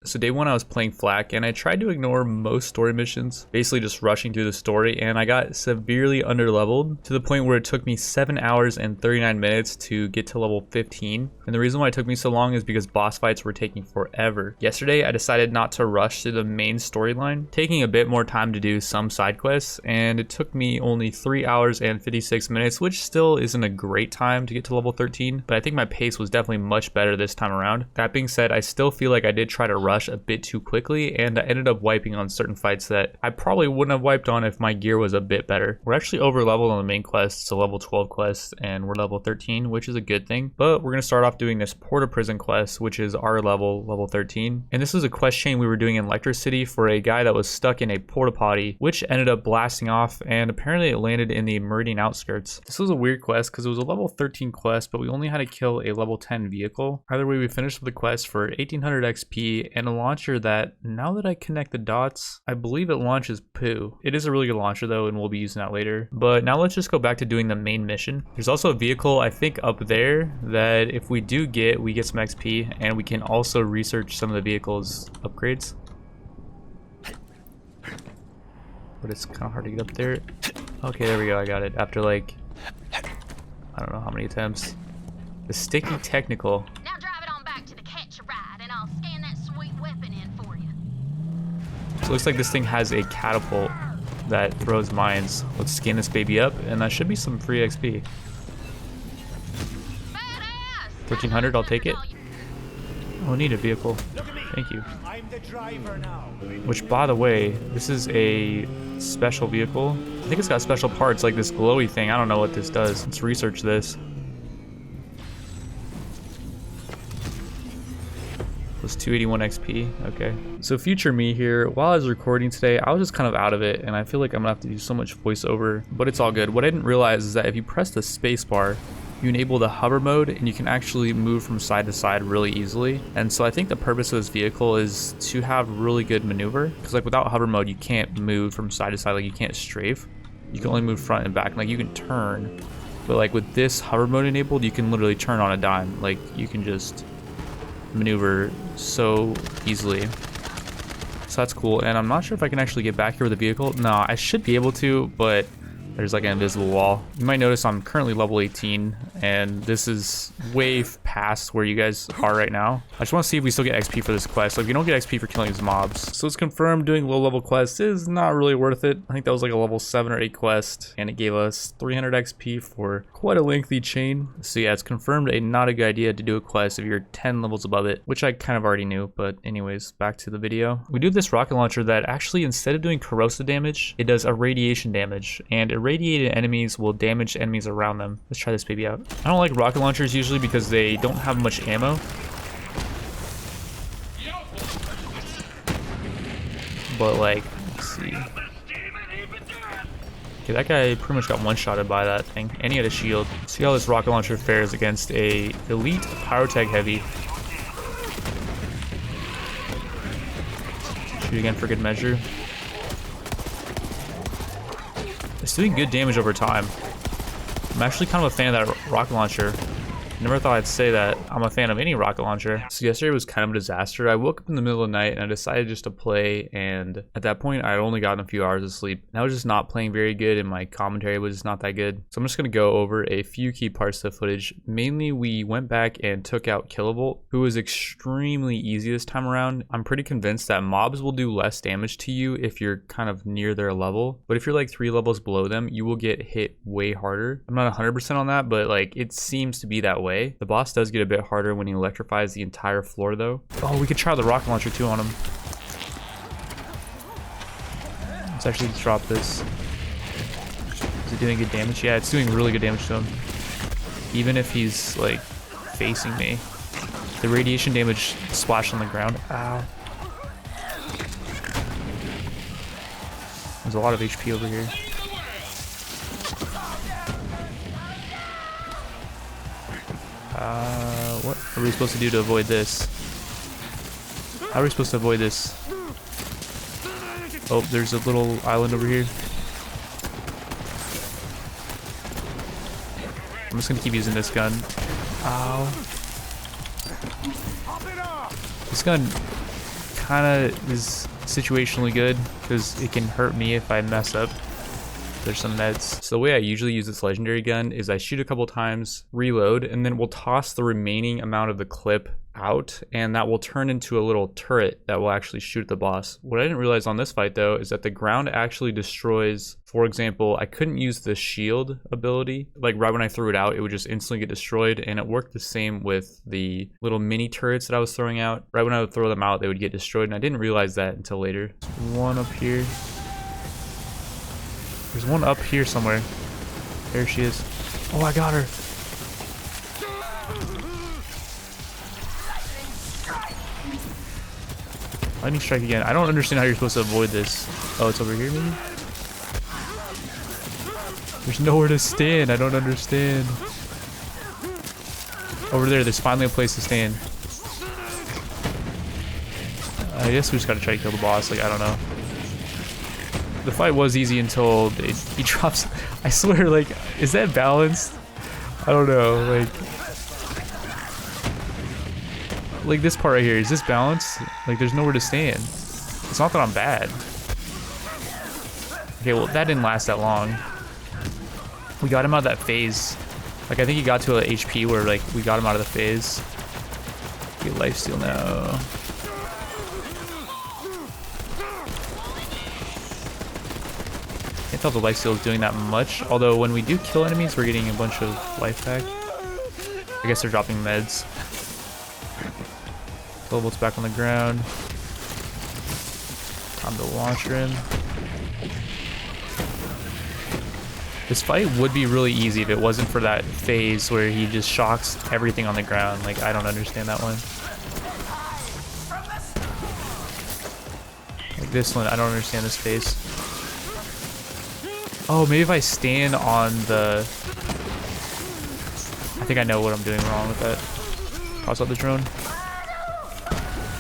So day one I was playing Flak and I tried to ignore most story missions, basically just rushing through the story, and I got severely underleveled to the point where it took me 7 hours and 39 minutes to get to level 15. And the reason why it took me so long is because boss fights were taking forever. Yesterday I decided not to rush through the main storyline, taking a bit more time to do some side quests, and it took me only 3 hours and 56 minutes, which still isn't a great time to get to level 13, but I think my pace was definitely much better this time around. That being said, I still feel like I did try to rush a bit too quickly, and I ended up wiping on certain fights that I probably wouldn't have wiped on if my gear was a bit better. We're actually over leveled on the main quest. It's a level 12 quest and we're level 13, which is a good thing, but we're going to start off doing this Porta Prison quest, which is our level 13, and this is a quest chain we were doing in Lecter City for a guy that was stuck in a porta potty, which ended up blasting off, and apparently it landed in the Meridian outskirts. This was a weird quest because it was a level 13 quest, but we only had to kill a level 10 vehicle. Either way, we finished with the quest for 1800 XP and a launcher that, now that I connect the dots, I believe it launches poo. It is a really good launcher though, and we'll be using that later. But now let's just go back to doing the main mission. There's also a vehicle, I think, up there that if we do get, we get some XP, and we can also research some of the vehicle's upgrades. But it's kind of hard to get up there. Okay, there we go, I got it. After like, I don't know how many attempts. The sticky technical. Now drive it on back to the catch a ride, and I'll scan that sweet weapon in for you. So it looks like this thing has a catapult that throws mines. Let's scan this baby up, and that should be some free XP. 1300, I'll take it. Oh, need a vehicle. Thank you. I'm the driver now. Which, by the way, this is a special vehicle. I think it's got special parts like this glowy thing. I don't know what this does. Let's research this. Was 281 XP. Okay. So future me here, while I was recording today, I was just kind of out of it, and I feel like I'm gonna have to do so much voiceover, but it's all good. What I didn't realize is that if you press the space bar, you enable the hover mode, and you can actually move from side to side really easily. And so I think the purpose of this vehicle is to have really good maneuver, because like without hover mode, you can't move from side to side. Like you can't strafe. You can only move front and back. Like you can turn, but like with this hover mode enabled, you can literally turn on a dime. Like you can just maneuver so easily. So that's cool, and I'm not sure if I can actually get back here with the vehicle. No, I should be able to, but there's like an invisible wall. You might notice I'm currently level 18, and this is way past where you guys are right now. I just want to see if we still get XP for this quest. Like, we don't get XP for killing these mobs. So it's confirmed doing low level quests is not really worth it. I think that was like a level 7 or 8 quest, and it gave us 300 XP for quite a lengthy chain. So yeah, it's confirmed not a good idea to do a quest if you're 10 levels above it, which I kind of already knew. But anyways, back to the video. We do this rocket launcher that actually, instead of doing corrosive damage, it does irradiation damage, and irradiated enemies will damage enemies around them. Let's try this baby out. I don't like rocket launchers usually because they don't have much ammo. But like, let's see. Okay, that guy pretty much got one-shotted by that thing, and he had a shield. Let's see how this rocket launcher fares against a elite pyrotech heavy. Shoot again for good measure. It's doing good damage over time. I'm actually kind of a fan of that rocket launcher. Never thought I'd say that I'm a fan of any rocket launcher. So yesterday was kind of a disaster. I woke up in the middle of the night and I decided just to play, and at that point I had only gotten a few hours of sleep. And I was just not playing very good, and my commentary was just not that good. So I'm just gonna go over a few key parts of the footage. Mainly, we went back and took out Kilovolt, who was extremely easy this time around. I'm pretty convinced that mobs will do less damage to you if you're kind of near their level, but if you're like 3 levels below them, you will get hit way harder. I'm not 100% on that, but like it seems to be that way. The boss does get a bit harder when he electrifies the entire floor though. Oh, we could try the rocket launcher too on him. Let's actually drop this. Is it doing good damage? Yeah, it's doing really good damage to him. Even if he's like facing me. The radiation damage splashed on the ground. Ow. There's a lot of HP over here. What are we supposed to do to avoid this? How are we supposed to avoid this? Oh, there's a little island over here. I'm just gonna keep using this gun. Ow. This gun kind of is situationally good because it can hurt me if I mess up. There's some meds. So the way I usually use this legendary gun is I shoot a couple times, reload, and then we'll toss the remaining amount of the clip out, and that will turn into a little turret that will actually shoot the boss. What I didn't realize on this fight though is that the ground actually destroys. For example, I couldn't use the shield ability. Like right when I threw it out, it would just instantly get destroyed, and it worked the same with the little mini turrets that I was throwing out. Right when I would throw them out, they would get destroyed, and I didn't realize that until later. There's one up here. There's one up here somewhere. There she is. Oh, I got her. Lightning strike again. I don't understand how you're supposed to avoid this. Oh, it's over here maybe? There's nowhere to stand. I don't understand. Over there's finally a place to stand. I guess we just gotta try to kill the boss. Like, I don't know. The fight was easy until he drops. I swear, like, is that balanced? I don't know. Like this part right here, is this balanced? Like, there's nowhere to stand. It's not that I'm bad. Okay, well, that didn't last that long. We got him out of that phase. Like, I think he got to a HP where, like, we got him out of the phase. Get lifesteal now. Can't tell if the lifesteal is doing that much. Although, when we do kill enemies, we're getting a bunch of life back. I guess they're dropping meds. Global's back on the ground. Time to launch her in. This fight would be really easy if it wasn't for that phase where he just shocks everything on the ground. Like, I don't understand that one. Like this one, I don't understand this phase. Oh, maybe if I stand on the... I think I know what I'm doing wrong with that. Toss out the drone.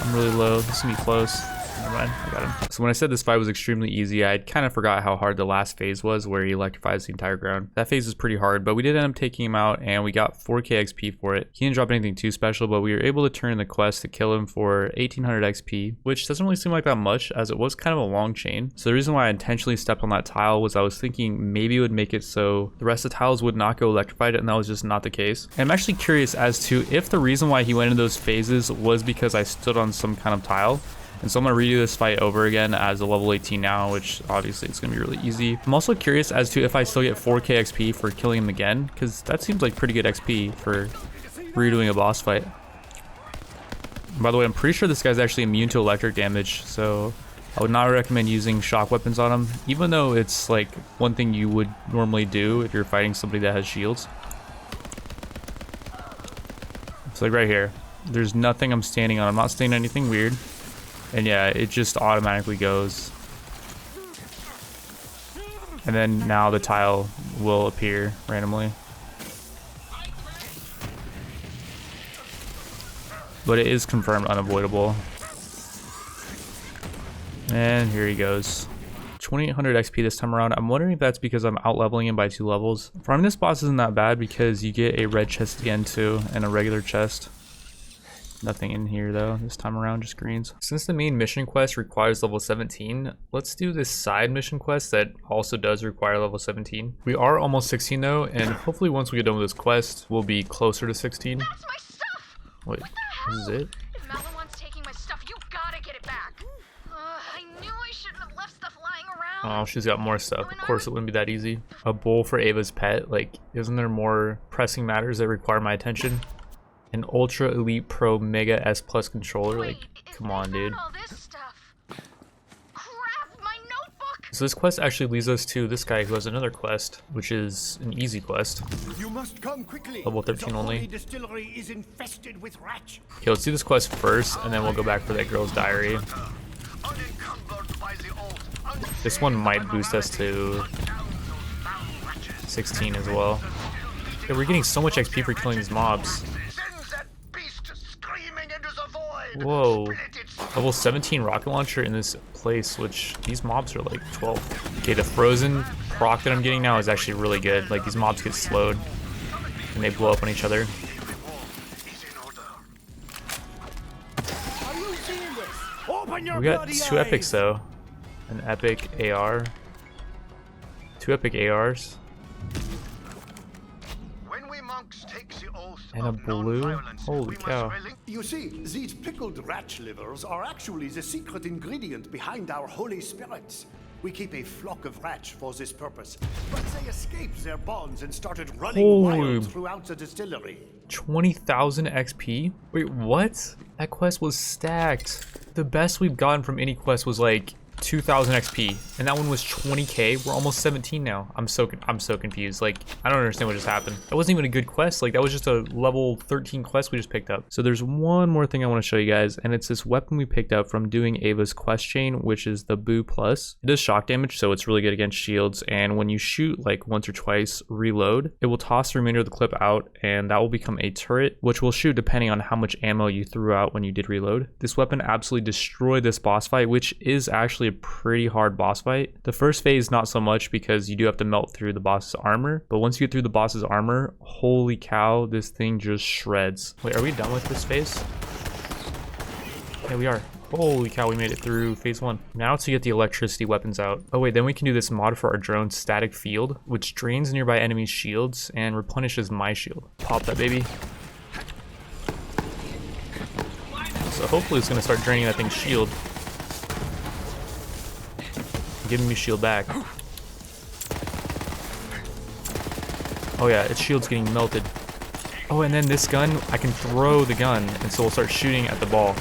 I'm really low. This is gonna be close. Never mind, I got him. So when I said this fight was extremely easy, I kind of forgot how hard the last phase was, where he electrifies the entire ground. That phase was pretty hard, but we did end up taking him out, and we got 4k XP for it. He didn't drop anything too special, but we were able to turn in the quest to kill him for 1800 XP, which doesn't really seem like that much, as it was kind of a long chain. So the reason why I intentionally stepped on that tile was I was thinking maybe it would make it so the rest of the tiles would not go electrified, and that was just not the case. And I'm actually curious as to if the reason why he went into those phases was because I stood on some kind of tile. And so I'm gonna redo this fight over again as a level 18 now, which obviously it's gonna be really easy. I'm also curious as to if I still get 4k XP for killing him again, because that seems like pretty good XP for redoing a boss fight. By the way, I'm pretty sure this guy's actually immune to electric damage, so I would not recommend using shock weapons on him, even though it's like one thing you would normally do if you're fighting somebody that has shields. It's like right here. There's nothing I'm standing on. I'm not standing on anything weird. And yeah, it just automatically goes. And then now the tile will appear randomly. But it is confirmed unavoidable. And here he goes. 2800 XP this time around. I'm wondering if that's because I'm out leveling him by 2 levels. Farming this boss isn't that bad because you get a red chest again too, and a regular chest. Nothing in here though this time around, just greens. Since the main mission quest requires level 17, let's do this side mission quest that also does require level 17. We are almost 16 though, and hopefully once we get done with this quest, we'll be closer to 16. That's my stuff! Wait, this is it? If Malawan's taking my stuff, you gotta get it back. I knew I shouldn't have left stuff lying around. Oh, she's got more stuff. Of course it wouldn't be that easy. A bowl for Ava's pet? Like, isn't there more pressing matters that require my attention? An Ultra Elite Pro Mega S Plus controller? Like, come on, dude. All this stuff. Crap, my notebook. So this quest actually leads us to this guy who has another quest, which is an easy quest. You must come quickly. Level 13 only. The distillery is infested with rats. Okay, let's do this quest first, and then we'll go back for that girl's diary. This one might boost us to 16 as well. Yeah, we're getting so much XP for killing these mobs. Whoa. Level 17 rocket launcher in this place, which these mobs are like 12. Okay, the frozen proc that I'm getting now is actually really good. Like, these mobs get slowed and they blow up on each other. Are you seeing this? Open Open your We got bloody 2 epics eyes. though. An epic AR. 2 epic ARs. When we monks take the oath And a of blue? non-violence, Holy we cow. must You see, these pickled rat livers are actually the secret ingredient behind our holy spirits. We keep a flock of rats for this purpose, but they escaped their bonds and started running Holy- wild throughout the distillery. 20,000 XP? Wait, what? That quest was stacked. The best we've gotten from any quest was like 2,000 XP, and that one was 20k. We're almost 17 now. I'm so confused. Like, I don't understand what just happened. That wasn't even a good quest. Like, that was just a level 13 quest we just picked up. So there's one more thing I want to show you guys, and it's this weapon we picked up from doing Ava's quest chain, which is the Boo Plus. It does shock damage, so it's really good against shields, and when you shoot like once or twice, reload, it will toss the remainder of the clip out, and that will become a turret, which will shoot depending on how much ammo you threw out when you did reload. This weapon absolutely destroyed this boss fight, which is actually a pretty hard boss fight. The first phase not so much because you do have to melt through the boss's armor, but once you get through the boss's armor, holy cow, this thing just shreds. Wait, are we done with this phase? Yeah, we are. Holy cow, we made it through phase 1. Now to get the electricity weapons out. Oh wait, then we can do this mod for our drone's static field, which drains nearby enemies' shields and replenishes my shield. Pop that baby. So hopefully it's gonna start draining that thing's shield. Giving me shield back. Oh yeah, its shield's getting melted. Oh, and then this gun, I can throw the gun, and so we'll start shooting at the ball.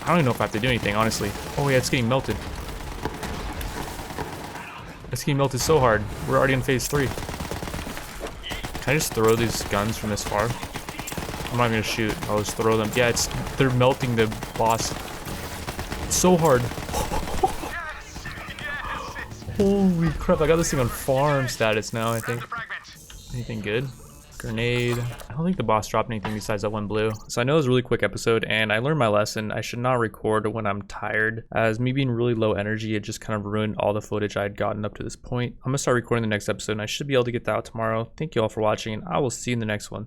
I don't even know if I have to do anything, honestly. Oh yeah, it's getting melted. It's getting melted so hard. We're already in phase 3. Can I just throw these guns from this far? I'm not gonna shoot. I'll just throw them. Yeah, they're melting the boss. It's so hard. Holy crap, I got this thing on farm status now, I think. Anything good? Grenade. I don't think the boss dropped anything besides that one blue. So I know it was a really quick episode, and I learned my lesson. I should not record when I'm tired. As me being really low energy, it just kind of ruined all the footage I had gotten up to this point. I'm gonna start recording the next episode, and I should be able to get that out tomorrow. Thank you all for watching, and I will see you in the next one.